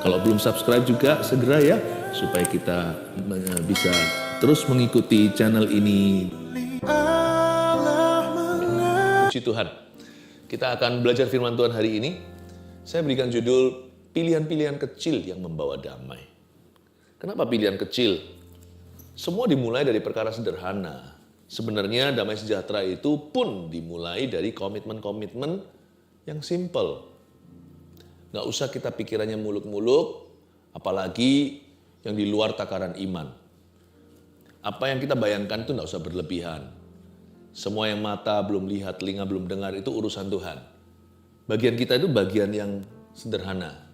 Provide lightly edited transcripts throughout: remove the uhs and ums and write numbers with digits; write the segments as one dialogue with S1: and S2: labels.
S1: Kalau belum subscribe juga segera ya, supaya kita bisa terus mengikuti channel ini. Puji Tuhan, kita akan belajar firman Tuhan hari ini. Saya berikan judul pilihan-pilihan kecil yang membawa damai. Kenapa pilihan kecil? Semua dimulai dari perkara sederhana. Sebenarnya damai sejahtera itu pun dimulai dari komitmen-komitmen yang simple. Nggak usah kita pikirannya muluk-muluk, apalagi yang di luar takaran iman. Apa yang kita bayangkan itu nggak usah berlebihan. Semua yang mata belum lihat, telinga belum dengar, itu urusan Tuhan. Bagian kita itu bagian yang sederhana.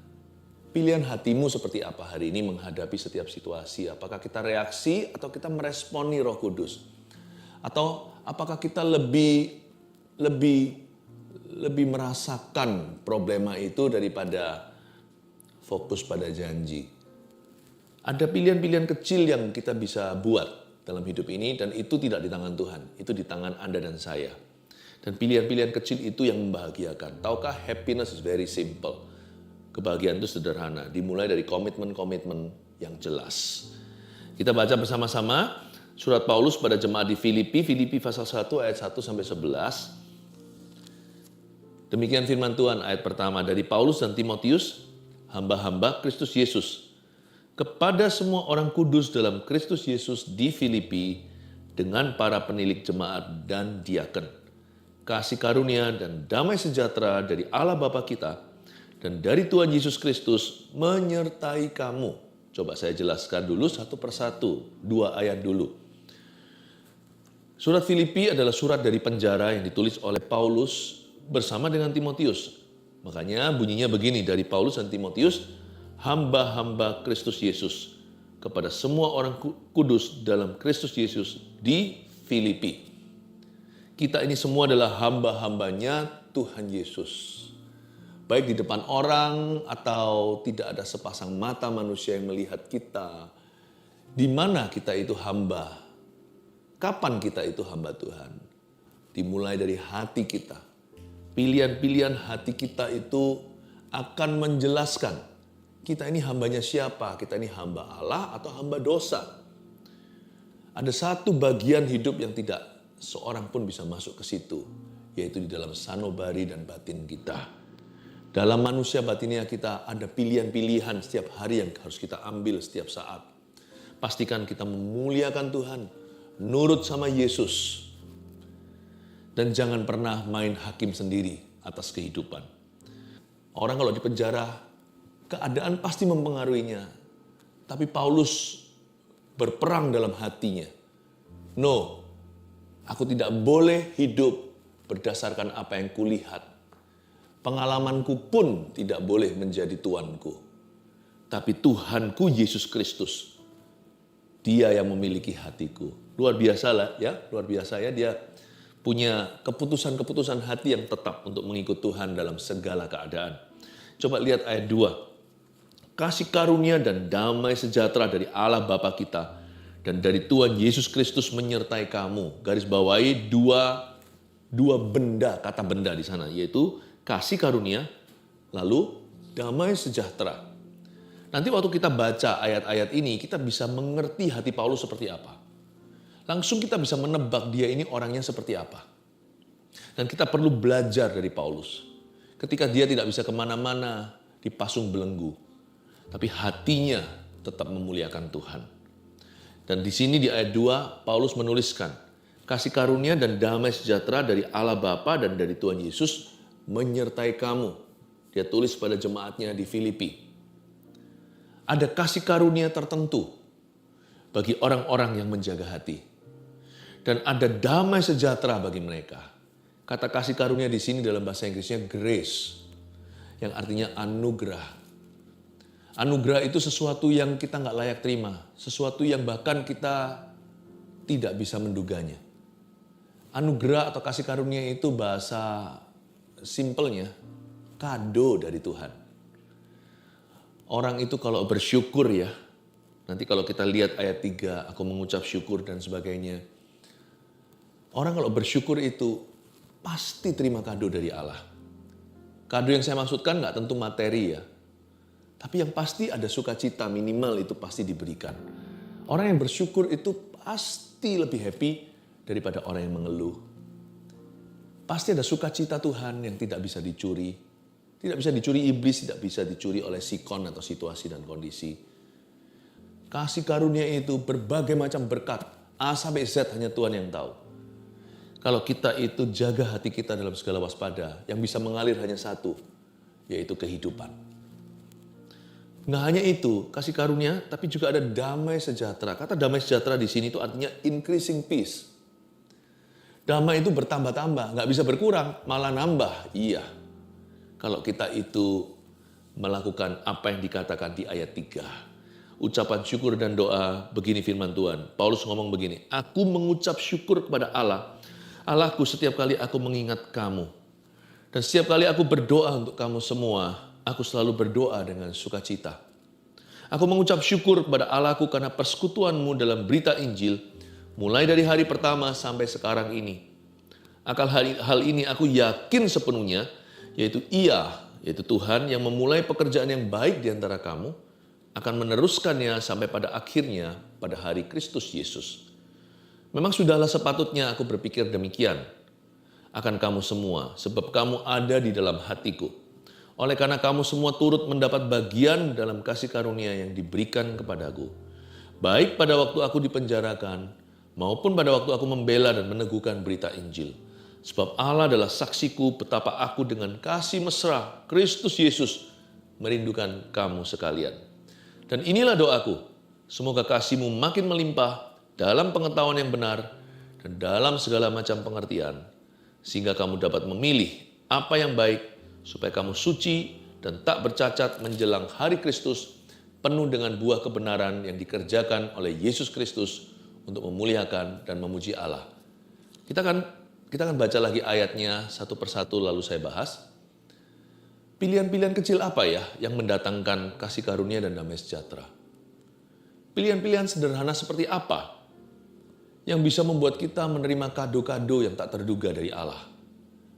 S1: Pilihan hatimu seperti apa hari ini menghadapi setiap situasi? Apakah kita reaksi atau kita meresponi Roh Kudus? Atau apakah kita lebih merasakan problema itu daripada fokus pada janji? Ada pilihan-pilihan kecil yang kita bisa buat dalam hidup ini dan itu tidak di tangan Tuhan, itu di tangan Anda dan saya. Dan pilihan-pilihan kecil itu yang membahagiakan. Tahukah, happiness is very simple. Kebahagiaan itu sederhana, dimulai dari komitmen-komitmen yang jelas. Kita baca bersama-sama surat Paulus pada jemaat di Filipi, Filipi pasal 1 ayat 1 sampai 11. Demikian firman Tuhan, ayat pertama, dari Paulus dan Timotius, hamba-hamba Kristus Yesus, kepada semua orang kudus dalam Kristus Yesus di Filipi, dengan para penilik jemaat dan diaken. Kasih karunia dan damai sejahtera dari Allah Bapa kita dan dari Tuhan Yesus Kristus menyertai kamu. Coba saya jelaskan dulu satu persatu, 2 ayat dulu. Surat Filipi adalah surat dari penjara yang ditulis oleh Paulus bersama dengan Timotius. Makanya bunyinya begini, dari Paulus dan Timotius, hamba-hamba Kristus Yesus, kepada semua orang kudus dalam Kristus Yesus di Filipi. Kita ini semua adalah hamba-hambanya Tuhan Yesus. Baik di depan orang atau tidak ada sepasang mata manusia yang melihat kita. Di mana kita itu hamba? Kapan kita itu hamba Tuhan? Dimulai dari hati kita. Pilihan-pilihan hati kita itu akan menjelaskan kita ini hambanya siapa, kita ini hamba Allah atau hamba dosa. Ada satu bagian hidup yang tidak seorang pun bisa masuk ke situ, yaitu di dalam sanubari dan batin kita. Dalam manusia batinnya kita ada pilihan-pilihan setiap hari yang harus kita ambil setiap saat. Pastikan kita memuliakan Tuhan, nurut sama Yesus. Dan jangan pernah main hakim sendiri atas kehidupan. Orang kalau di penjara, keadaan pasti mempengaruhinya. Tapi Paulus berperang dalam hatinya. No, aku tidak boleh hidup berdasarkan apa yang kulihat. Pengalamanku pun tidak boleh menjadi tuanku. Tapi Tuhanku Yesus Kristus, Dia yang memiliki hatiku. Luar biasa lah ya, luar biasa ya, dia punya keputusan-keputusan hati yang tetap untuk mengikut Tuhan dalam segala keadaan. Coba lihat ayat 2. Kasih karunia dan damai sejahtera dari Allah Bapa kita dan dari Tuhan Yesus Kristus menyertai kamu. Garis bawahi dua benda, kata benda di sana, yaitu kasih karunia, lalu damai sejahtera. Nanti waktu kita baca ayat-ayat ini, kita bisa mengerti hati Paulus seperti apa. Langsung kita bisa menebak dia ini orangnya seperti apa. Dan kita perlu belajar dari Paulus. Ketika dia tidak bisa kemana-mana, dipasung belenggu. Tapi hatinya tetap memuliakan Tuhan. Dan di sini di ayat 2, Paulus menuliskan, kasih karunia dan damai sejahtera dari Allah Bapa dan dari Tuhan Yesus menyertai kamu. Dia tulis pada jemaatnya di Filipi. Ada kasih karunia tertentu bagi orang-orang yang menjaga hati. Dan ada damai sejahtera bagi mereka. Kata kasih karunia di sini dalam bahasa Inggrisnya grace, yang artinya anugerah. Anugerah itu sesuatu yang kita nggak layak terima, sesuatu yang bahkan kita tidak bisa menduganya. Anugerah atau kasih karunia itu bahasa simpelnya kado dari Tuhan. Orang itu kalau bersyukur ya, nanti kalau kita lihat ayat 3, aku mengucap syukur dan sebagainya. Orang kalau bersyukur itu pasti terima kado dari Allah. Kado yang saya maksudkan nggak tentu materi ya. Tapi yang pasti ada sukacita, minimal itu pasti diberikan. Orang yang bersyukur itu pasti lebih happy daripada orang yang mengeluh. Pasti ada sukacita Tuhan yang tidak bisa dicuri. Tidak bisa dicuri iblis, tidak bisa dicuri oleh sikon atau situasi dan kondisi. Kasih karunia itu berbagai macam berkat. A sampai Z hanya Tuhan yang tahu. Kalau kita itu jaga hati kita dalam segala waspada, yang bisa mengalir hanya satu, yaitu kehidupan. Nggak hanya itu, kasih karunia, tapi juga ada damai sejahtera. Kata damai sejahtera di sini itu artinya increasing peace. Damai itu bertambah-tambah, nggak bisa berkurang, malah nambah. Iya, kalau kita itu melakukan apa yang dikatakan di ayat 3. Ucapan syukur dan doa, begini firman Tuhan. Paulus ngomong begini, aku mengucap syukur kepada Allah. Allahku, setiap kali aku mengingat kamu. Dan setiap kali aku berdoa untuk kamu semua, aku selalu berdoa dengan sukacita. Aku mengucap syukur kepada Allahku karena persekutuanmu dalam berita Injil, mulai dari hari pertama sampai sekarang ini. Akan hal ini aku yakin sepenuhnya, yaitu Tuhan yang memulai pekerjaan yang baik di antara kamu, akan meneruskannya sampai pada akhirnya pada hari Kristus Yesus. Memang sudahlah sepatutnya aku berpikir demikian akan kamu semua, sebab kamu ada di dalam hatiku. Oleh karena kamu semua turut mendapat bagian dalam kasih karunia yang diberikan kepadaku. Baik pada waktu aku dipenjarakan, maupun pada waktu aku membela dan meneguhkan berita Injil. Sebab Allah adalah saksiku betapa aku dengan kasih mesra Kristus Yesus merindukan kamu sekalian. Dan inilah doaku, semoga kasihmu makin melimpah dalam pengetahuan yang benar dan dalam segala macam pengertian, sehingga kamu dapat memilih apa yang baik, supaya kamu suci dan tak bercacat menjelang hari Kristus, penuh dengan buah kebenaran yang dikerjakan oleh Yesus Kristus untuk memuliakan dan memuji Allah. Kita akan baca lagi ayatnya satu persatu lalu saya bahas. Pilihan-pilihan kecil apa ya yang mendatangkan kasih karunia dan damai sejahtera? Pilihan-pilihan sederhana seperti apa yang bisa membuat kita menerima kado-kado yang tak terduga dari Allah?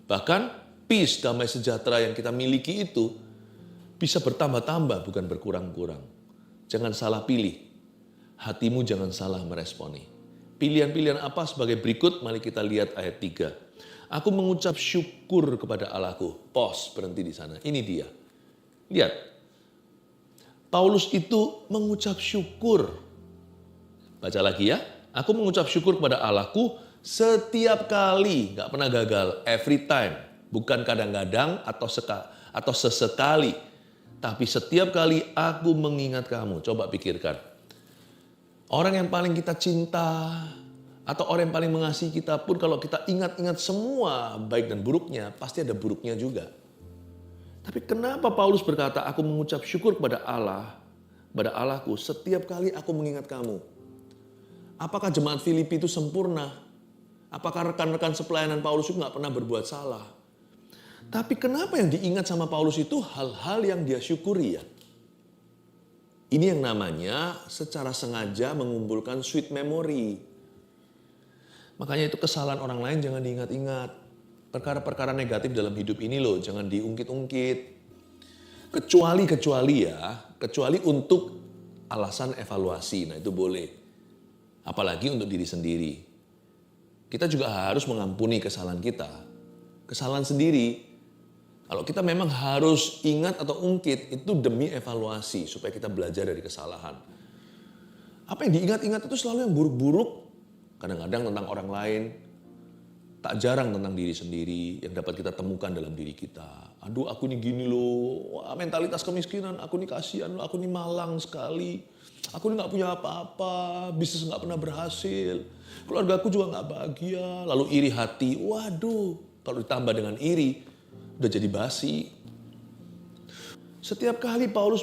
S1: Bahkan peace, damai sejahtera yang kita miliki itu bisa bertambah-tambah, bukan berkurang-kurang. Jangan salah pilih. Hatimu jangan salah meresponi. Pilihan-pilihan apa sebagai berikut? Mari kita lihat ayat 3. Aku mengucap syukur kepada Allahku. Pause, berhenti di sana. Ini dia. Lihat. Paulus itu mengucap syukur. Baca lagi ya. Aku mengucap syukur kepada Allahku setiap kali. Gak pernah gagal. Every time. Bukan kadang-kadang atau sesekali. Tapi setiap kali aku mengingat kamu. Coba pikirkan. Orang yang paling kita cinta atau orang yang paling mengasihi kita pun kalau kita ingat-ingat semua baik dan buruknya, pasti ada buruknya juga. Tapi kenapa Paulus berkata, aku mengucap syukur kepada Allah, kepada Allahku setiap kali aku mengingat kamu? Apakah jemaat Filipi itu sempurna? Apakah rekan-rekan sepelayanan Paulus itu nggak pernah berbuat salah? Tapi kenapa yang diingat sama Paulus itu hal-hal yang dia syukuri ya? Ini yang namanya secara sengaja mengumpulkan sweet memory. Makanya itu kesalahan orang lain jangan diingat-ingat. Perkara-perkara negatif dalam hidup ini loh, jangan diungkit-ungkit. Kecuali untuk alasan evaluasi, nah itu boleh. Apalagi untuk diri sendiri. Kita juga harus mengampuni kesalahan kita. Kesalahan sendiri. Kalau kita memang harus ingat atau ungkit, itu demi evaluasi supaya kita belajar dari kesalahan. Apa yang diingat-ingat itu selalu yang buruk-buruk, kadang-kadang tentang orang lain, tak jarang tentang diri sendiri yang dapat kita temukan dalam diri kita. Aduh, aku ini gini loh, wah, mentalitas kemiskinan, aku ini kasihan loh, aku ini malang sekali. Aku ini gak punya apa-apa, bisnis gak pernah berhasil, keluarga aku juga gak bahagia, lalu iri hati. Waduh, kalau ditambah dengan iri, udah jadi basi. Setiap kali Paulus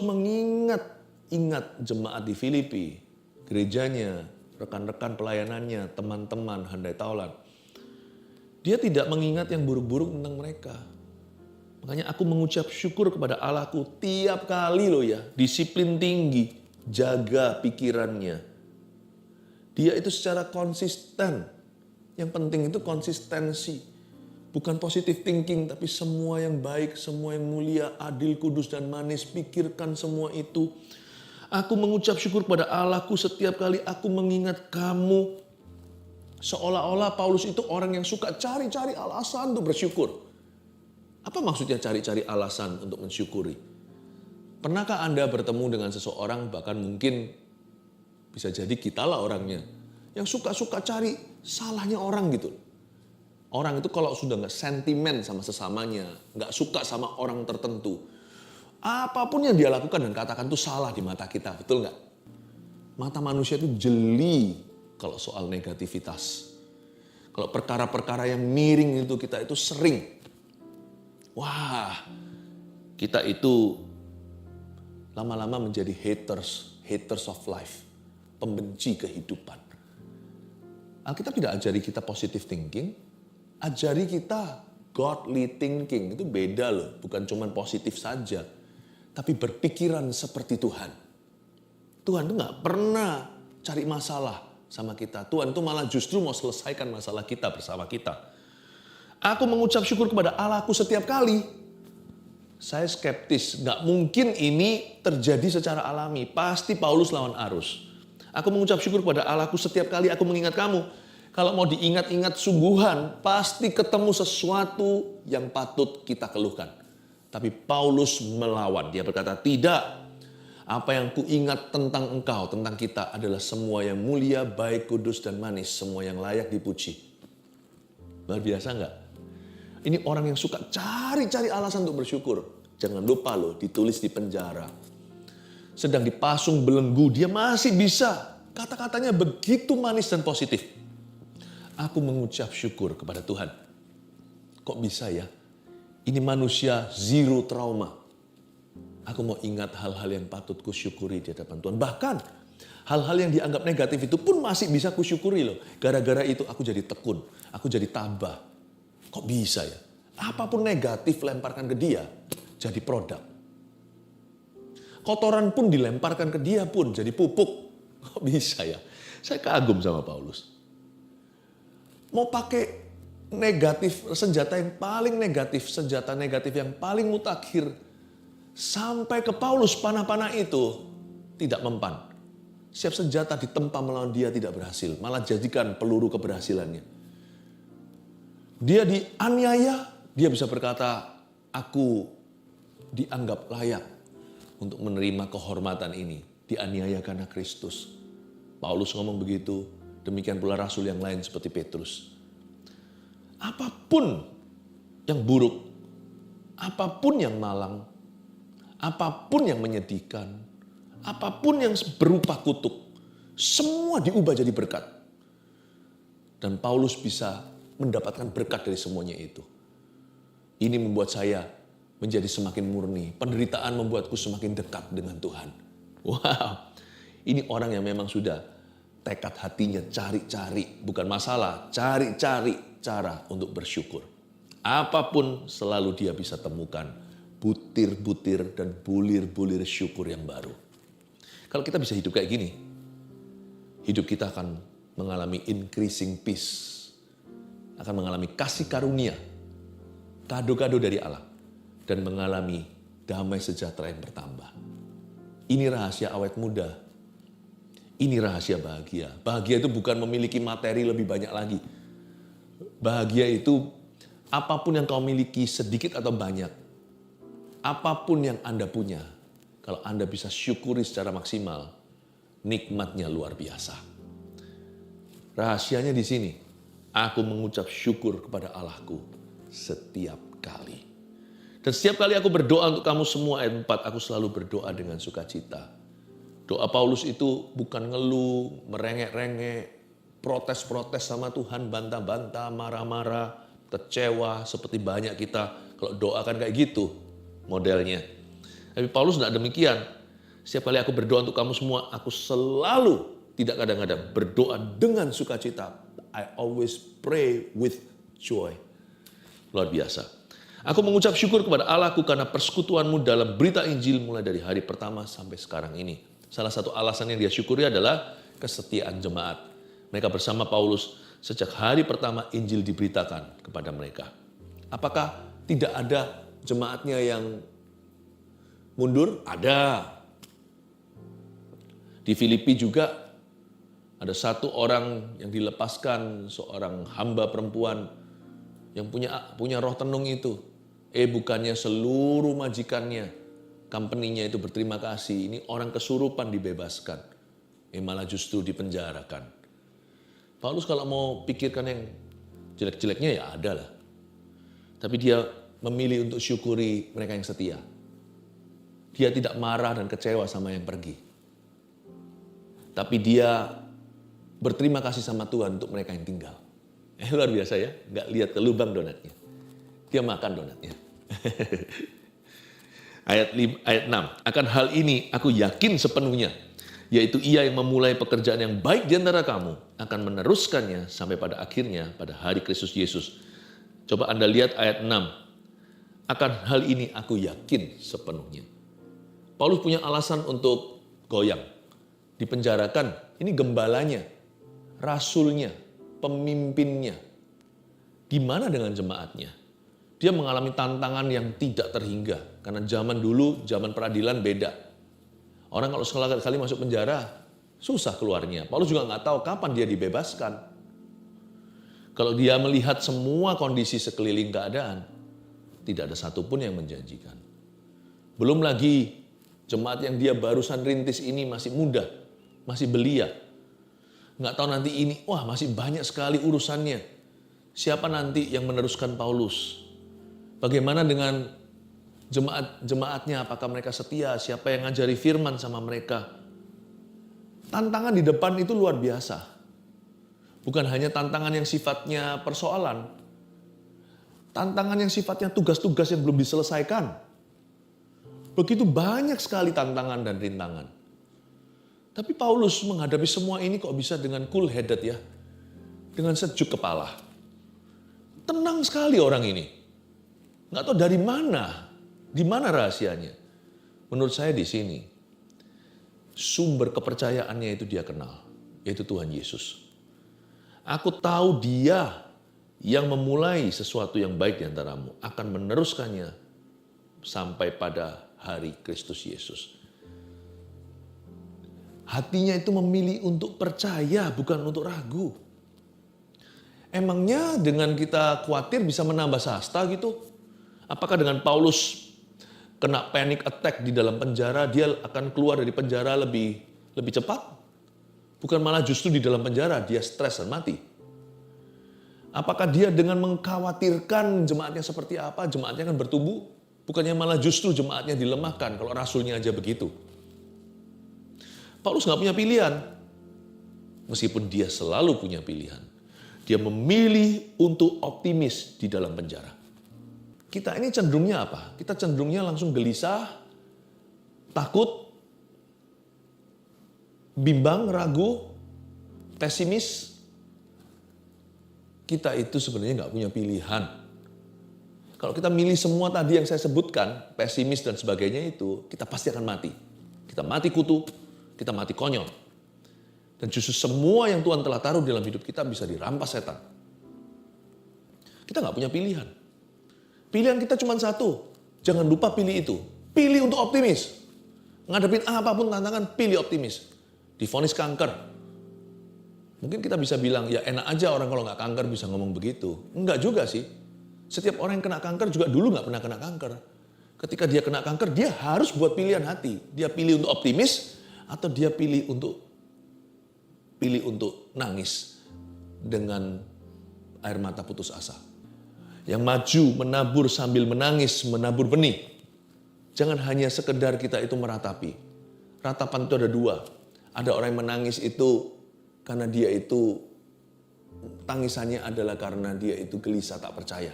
S1: ingat jemaat di Filipi, gerejanya, rekan-rekan pelayanannya, teman-teman, handai taulan. Dia tidak mengingat yang buruk-buruk tentang mereka. Makanya aku mengucap syukur kepada Allahku tiap kali loh ya. Disiplin tinggi, jaga pikirannya. Dia itu secara konsisten. Yang penting itu konsistensi. Bukan positive thinking, tapi semua yang baik, semua yang mulia, adil, kudus, dan manis. Pikirkan semua itu. Aku mengucap syukur kepada Allahku setiap kali aku mengingat kamu. Seolah-olah Paulus itu orang yang suka cari-cari alasan untuk bersyukur. Apa maksudnya cari-cari alasan untuk mensyukuri? Pernahkah Anda bertemu dengan seseorang, bahkan mungkin bisa jadi kitalah orangnya, yang suka-suka cari salahnya orang gitu. Orang itu kalau sudah nggak sentimen sama sesamanya, nggak suka sama orang tertentu, apapun yang dia lakukan dan katakan itu salah di mata kita, betul nggak? Mata manusia itu jeli kalau soal negativitas. Kalau perkara-perkara yang miring itu kita itu sering. Wah, kita itu lama-lama menjadi haters of life, pembenci kehidupan. Alkitab tidak ajari kita positive thinking, ajari kita godly thinking. Itu beda loh, bukan cuma positif saja, tapi berpikiran seperti Tuhan. Tuhan itu gak pernah cari masalah sama kita. Tuhan itu malah justru mau selesaikan masalah kita bersama kita. Aku mengucap syukur kepada Allahku setiap kali. Saya skeptis, gak mungkin ini terjadi secara alami. Pasti Paulus lawan arus. Aku mengucap syukur kepada Allahku setiap kali aku mengingat kamu. Kalau mau diingat-ingat sungguhan, pasti ketemu sesuatu yang patut kita keluhkan. Tapi Paulus melawan. Dia berkata, tidak. Apa yang kuingat tentang engkau, tentang kita adalah semua yang mulia, baik, kudus, dan manis. Semua yang layak dipuji. Luar biasa enggak? Ini orang yang suka cari-cari alasan untuk bersyukur. Jangan lupa loh, ditulis di penjara. Sedang dipasung belenggu, dia masih bisa. Kata-katanya begitu manis dan positif. Aku mengucap syukur kepada Tuhan. Kok bisa ya? Ini manusia zero trauma. Aku mau ingat hal-hal yang patut kusyukuri di hadapan Tuhan. Bahkan hal-hal yang dianggap negatif itu pun masih bisa kusyukuri loh. Gara-gara itu aku jadi tekun, aku jadi tabah. Kok bisa ya? Apapun negatif lemparkan ke dia, jadi produk. Kotoran pun dilemparkan ke dia pun jadi pupuk. Kok bisa ya? Saya kagum sama Paulus. Mau pakai negatif, senjata yang paling negatif, senjata negatif yang paling mutakhir, sampai ke Paulus panah-panah itu tidak mempan. Siap senjata ditempa melawan dia tidak berhasil, malah jadikan peluru keberhasilannya. Dia dianiaya, dia bisa berkata, aku dianggap layak untuk menerima kehormatan ini. Dianiaya karena Kristus. Paulus ngomong begitu, demikian pula rasul yang lain seperti Petrus. Apapun yang buruk, apapun yang malang, apapun yang menyedihkan, apapun yang berupa kutuk, semua diubah jadi berkat. Dan Paulus bisa mendapatkan berkat dari semuanya itu. Ini membuat saya menjadi semakin murni. Penderitaan membuatku semakin dekat dengan Tuhan. Wow, ini orang yang memang sudah tekad hatinya cari-cari, bukan masalah, cari-cari cara untuk bersyukur. Apapun selalu dia bisa temukan butir-butir dan bulir-bulir syukur yang baru. Kalau kita bisa hidup kayak gini, hidup kita akan mengalami increasing peace, akan mengalami kasih karunia, kado-kado dari Allah, dan mengalami damai sejahtera yang bertambah. Ini rahasia awet muda. Ini rahasia bahagia. Bahagia itu bukan memiliki materi lebih banyak lagi. Bahagia itu apapun yang kau miliki, sedikit atau banyak, apapun yang Anda punya, kalau Anda bisa syukuri secara maksimal, nikmatnya luar biasa. Rahasianya di sini. Aku mengucap syukur kepada Allahku setiap kali. Dan setiap kali aku berdoa untuk kamu semua, ayat 4, aku selalu berdoa dengan sukacita. Doa Paulus itu bukan ngeluh, merengek-rengek, protes-protes sama Tuhan, bantah-bantah, marah-marah, kecewa, seperti banyak kita. Kalau doa kan kayak gitu modelnya. Tapi Paulus tidak demikian. Setiap kali aku berdoa untuk kamu semua, aku selalu, tidak kadang-kadang, berdoa dengan sukacita. I always pray with joy. Luar biasa. Aku mengucap syukur kepada Allahku karena persekutuanmu dalam berita Injil mulai dari hari pertama sampai sekarang ini. Salah satu alasan yang dia syukuri adalah kesetiaan jemaat. Mereka bersama Paulus sejak hari pertama Injil diberitakan kepada mereka. Apakah tidak ada jemaatnya yang mundur? Ada. Di Filipi juga ada satu orang yang dilepaskan, seorang hamba perempuan yang punya roh tenung itu. Bukannya seluruh majikannya, company-nya itu berterima kasih. Ini orang kesurupan dibebaskan. Malah justru dipenjarakan. Paulus kalau mau pikirkan yang jelek-jeleknya ya ada lah. Tapi dia memilih untuk syukuri mereka yang setia. Dia tidak marah dan kecewa sama yang pergi. Tapi dia berterima kasih sama Tuhan untuk mereka yang tinggal. Luar biasa ya, nggak lihat ke lubang donatnya. Dia makan donatnya. Ayat 6, akan hal ini aku yakin sepenuhnya, yaitu ia yang memulai pekerjaan yang baik di antara kamu, akan meneruskannya sampai pada akhirnya pada hari Kristus Yesus. Coba Anda lihat ayat 6, akan hal ini aku yakin sepenuhnya. Paulus punya alasan untuk goyang, dipenjarakan, ini gembalanya, rasulnya, pemimpinnya. Gimana dengan jemaatnya? Dia mengalami tantangan yang tidak terhingga. Karena zaman dulu, zaman peradilan beda. Orang kalau sekali masuk penjara, susah keluarnya. Paulus juga nggak tahu kapan dia dibebaskan. Kalau dia melihat semua kondisi sekeliling keadaan, tidak ada satupun yang menjanjikan. Belum lagi jemaat yang dia barusan rintis ini masih muda, masih belia. Nggak tahu nanti ini, wah masih banyak sekali urusannya. Siapa nanti yang meneruskan Paulus? Bagaimana dengan jemaat-jemaatnya? Apakah mereka setia? Siapa yang ngajari firman sama mereka? Tantangan di depan itu luar biasa. Bukan hanya tantangan yang sifatnya persoalan. Tantangan yang sifatnya tugas-tugas yang belum diselesaikan. Begitu banyak sekali tantangan dan rintangan. Tapi Paulus menghadapi semua ini kok bisa dengan cool headed ya. Dengan sejuk kepala. Tenang sekali orang ini. Nggak tahu dari mana, di mana rahasianya. Menurut saya di sini, sumber kepercayaannya itu dia kenal, yaitu Tuhan Yesus. Aku tahu dia yang memulai sesuatu yang baik di antaramu, akan meneruskannya sampai pada hari Kristus Yesus. Hatinya itu memilih untuk percaya, bukan untuk ragu. Emangnya dengan kita khawatir bisa menambah sasta gitu? Apakah dengan Paulus kena panic attack di dalam penjara, dia akan keluar dari penjara lebih cepat? Bukan malah justru di dalam penjara dia stres dan mati. Apakah dia dengan mengkhawatirkan jemaatnya seperti apa, jemaatnya akan bertumbuh? Bukannya malah justru jemaatnya dilemahkan kalau rasulnya aja begitu. Paulus nggak punya pilihan. Meskipun dia selalu punya pilihan. Dia memilih untuk optimis di dalam penjara. Kita ini cenderungnya apa? Kita cenderungnya langsung gelisah, takut, bimbang, ragu, pesimis. Kita itu sebenarnya nggak punya pilihan. Kalau kita milih semua tadi yang saya sebutkan, pesimis dan sebagainya itu, kita pasti akan mati. Kita mati kutu, kita mati konyol. Dan justru semua yang Tuhan telah taruh dalam hidup kita bisa dirampas setan. Kita nggak punya pilihan. Pilihan kita cuma satu. Jangan lupa pilih itu. Pilih untuk optimis. Ngadepin apapun tantangan, pilih optimis. Divonis kanker. Mungkin kita bisa bilang, ya enak aja orang kalau nggak kanker bisa ngomong begitu. Enggak juga sih. Setiap orang yang kena kanker juga dulu nggak pernah kena kanker. Ketika dia kena kanker, dia harus buat pilihan hati. Dia pilih untuk optimis, atau dia pilih untuk nangis dengan air mata putus asa. Yang maju menabur sambil menangis, menabur benih. Jangan hanya sekedar kita itu meratapi. Ratapan itu ada dua. Ada orang yang menangis itu karena dia itu tangisannya adalah karena dia itu gelisah tak percaya.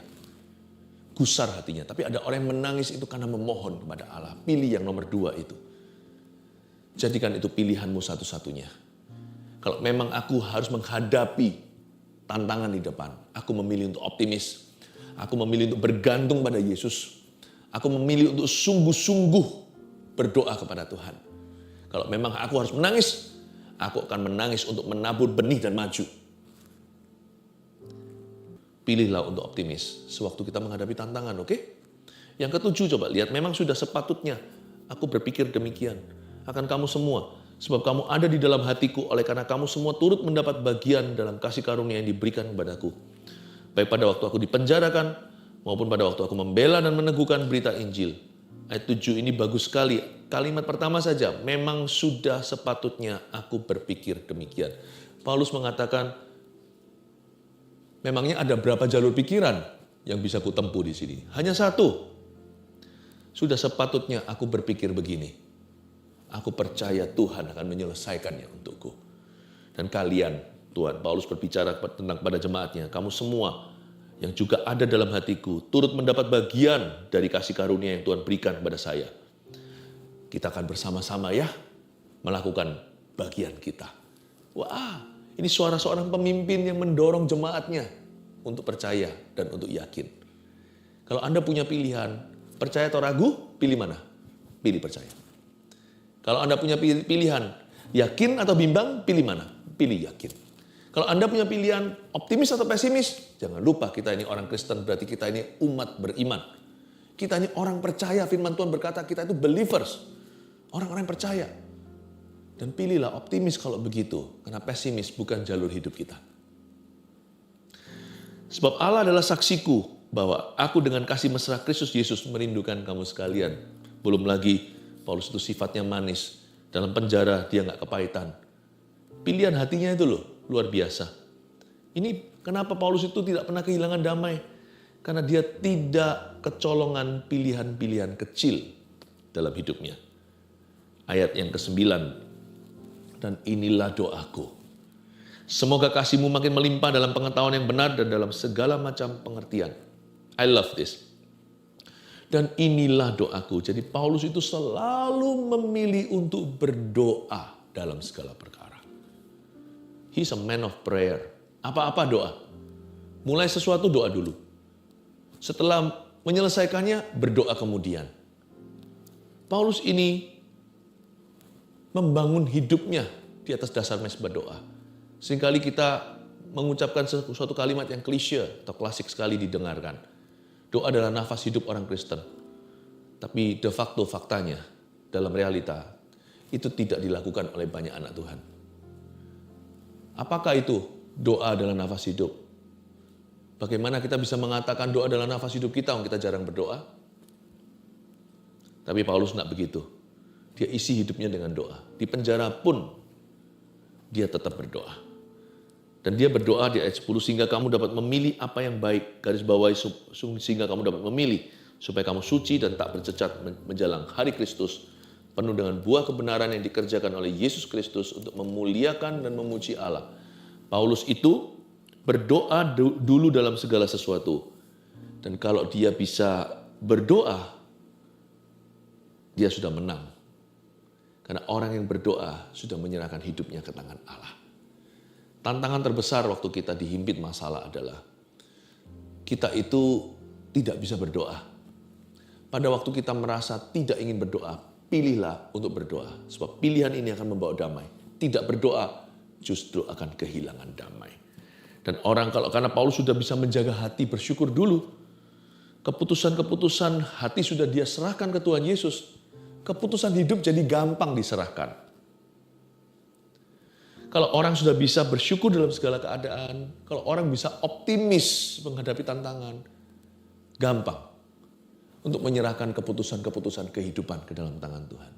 S1: Gusar hatinya. Tapi ada orang yang menangis itu karena memohon kepada Allah. Pilih yang nomor dua itu. Jadikan itu pilihanmu satu-satunya. Kalau memang aku harus menghadapi tantangan di depan, aku memilih untuk optimis. Aku memilih untuk bergantung pada Yesus. Aku memilih untuk sungguh-sungguh berdoa kepada Tuhan. Kalau memang aku harus menangis, aku akan menangis untuk menabur benih dan maju. pilihlah untuk optimis sewaktu kita menghadapi tantangan, oke? Yang ketujuh, coba lihat, memang sudah sepatutnya aku berpikir demikian akan kamu semua, sebab kamu ada di dalam hatiku, oleh karena kamu semua turut mendapat bagian dalam kasih karunia yang diberikan kepadaku. Baik pada waktu aku dipenjarakan, maupun pada waktu aku membela dan meneguhkan berita Injil. Ayat 7 ini bagus sekali. Kalimat pertama saja, memang sudah sepatutnya aku berpikir demikian. Paulus mengatakan, memangnya ada berapa jalur pikiran yang bisa kutempuh di sini? Hanya satu. Sudah sepatutnya aku berpikir begini. Aku percaya Tuhan akan menyelesaikannya untukku. Dan kalian, Tuhan, Paulus berbicara tentang pada jemaatnya, kamu semua yang juga ada dalam hatiku, turut mendapat bagian dari kasih karunia yang Tuhan berikan kepada saya. Kita akan bersama-sama ya, melakukan bagian kita. Wah, ini suara seorang pemimpin yang mendorong jemaatnya untuk percaya dan untuk yakin. Kalau Anda punya pilihan, percaya atau ragu, pilih mana? Pilih percaya. Kalau Anda punya pilihan, yakin atau bimbang, pilih mana? Pilih yakin. Kalau Anda punya pilihan optimis atau pesimis, jangan lupa kita ini orang Kristen, berarti kita ini umat beriman. Kita ini orang percaya, firman Tuhan berkata kita itu believers. Orang-orang yang percaya. Dan pilihlah optimis kalau begitu, karena pesimis bukan jalur hidup kita. Sebab Allah adalah saksiku bahwa aku dengan kasih mesra Kristus Yesus merindukan kamu sekalian. Belum lagi Paulus itu sifatnya manis. Dalam penjara dia nggak kepahitan. Pilihan hatinya itu loh, luar biasa. Ini kenapa Paulus itu tidak pernah kehilangan damai? Karena dia tidak kecolongan pilihan-pilihan kecil dalam hidupnya. Ayat yang ke-9. Dan inilah doaku. Semoga kasihmu makin melimpah dalam pengetahuan yang benar dan dalam segala macam pengertian. I love this. Dan inilah doaku. Jadi Paulus itu selalu memilih untuk berdoa dalam segala perkara. He's a man of prayer. Apa-apa doa. Mulai sesuatu doa dulu. Setelah menyelesaikannya, berdoa kemudian. Paulus ini membangun hidupnya di atas dasar mesbah doa. Seringkali kita mengucapkan suatu kalimat yang klise atau klasik sekali didengarkan. Doa adalah nafas hidup orang Kristen. Tapi de facto faktanya, dalam realita, itu tidak dilakukan oleh banyak anak Tuhan. Apakah itu doa adalah nafas hidup? Bagaimana kita bisa mengatakan doa adalah nafas hidup kita, kita jarang berdoa? Tapi Paulus tidak begitu. Dia isi hidupnya dengan doa. Di penjara pun dia tetap berdoa. Dan dia berdoa di ayat 10, sehingga kamu dapat memilih apa yang baik. Garis bawahi, sehingga kamu dapat memilih. Supaya kamu suci dan tak bercacat menjelang hari Kristus. Penuh dengan buah kebenaran yang dikerjakan oleh Yesus Kristus untuk memuliakan dan memuji Allah. Paulus itu berdoa dulu dalam segala sesuatu. Dan kalau dia bisa berdoa, dia sudah menang. Karena orang yang berdoa sudah menyerahkan hidupnya ke tangan Allah. Tantangan terbesar waktu kita dihimpit masalah adalah kita itu tidak bisa berdoa. Pada waktu kita merasa tidak ingin berdoa, pilihlah untuk berdoa. Sebab pilihan ini akan membawa damai. Tidak berdoa justru akan kehilangan damai. Dan orang karena Paulus sudah bisa menjaga hati bersyukur dulu. Keputusan-keputusan hati sudah dia serahkan ke Tuhan Yesus. Keputusan hidup jadi gampang diserahkan. Kalau orang sudah bisa bersyukur dalam segala keadaan, kalau orang bisa optimis menghadapi tantangan, gampang untuk menyerahkan keputusan-keputusan kehidupan ke dalam tangan Tuhan.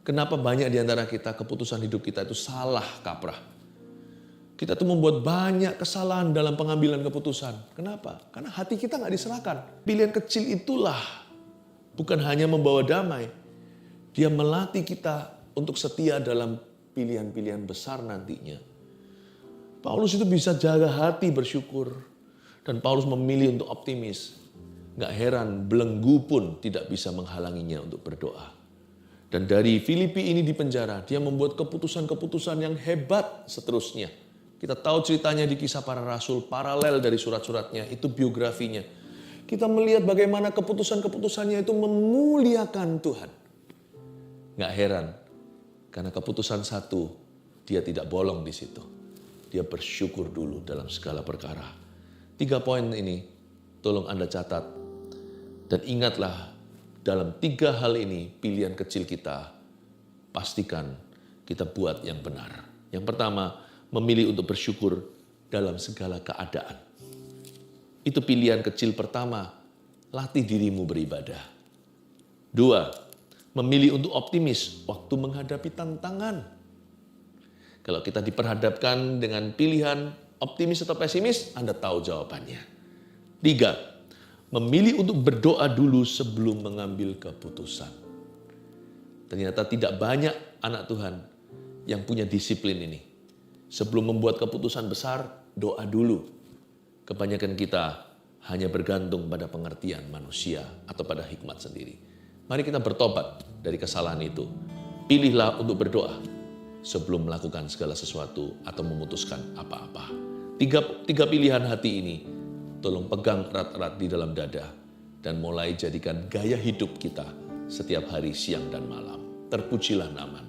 S1: Kenapa banyak di antara kita keputusan hidup kita itu salah kaprah? Kita tuh membuat banyak kesalahan dalam pengambilan keputusan. Kenapa? Karena hati kita nggak diserahkan. Pilihan kecil itulah bukan hanya membawa damai, dia melatih kita untuk setia dalam pilihan-pilihan besar nantinya. Paulus itu bisa jaga hati bersyukur. Dan Paulus memilih untuk optimis. Gak heran belenggu pun tidak bisa menghalanginya untuk berdoa. Dan dari Filipi ini di penjara, dia membuat keputusan-keputusan yang hebat seterusnya. Kita tahu ceritanya di Kisah Para Rasul, paralel dari surat-suratnya, itu biografinya. Kita melihat bagaimana keputusan-keputusannya itu memuliakan Tuhan. Gak heran, karena keputusan satu, dia tidak bolong di situ. Dia bersyukur dulu dalam segala perkara. 3 poin ini tolong Anda catat. Dan ingatlah, dalam 3 hal ini pilihan kecil kita, pastikan kita buat yang benar. Yang pertama, memilih untuk bersyukur dalam segala keadaan. Itu pilihan kecil pertama, latih dirimu beribadah. 2, memilih untuk optimis waktu menghadapi tantangan. Kalau kita diperhadapkan dengan pilihan optimis atau pesimis, Anda tahu jawabannya. 3, memilih untuk berdoa dulu sebelum mengambil keputusan. Ternyata tidak banyak anak Tuhan yang punya disiplin ini. Sebelum membuat keputusan besar, doa dulu. Kebanyakan kita hanya bergantung pada pengertian manusia atau pada hikmat sendiri. Mari kita bertobat dari kesalahan itu. Pilihlah untuk berdoa sebelum melakukan segala sesuatu atau memutuskan apa-apa. Tiga pilihan hati ini tolong pegang erat-erat di dalam dada dan mulai jadikan gaya hidup kita setiap hari, siang dan malam. Terpujilah nama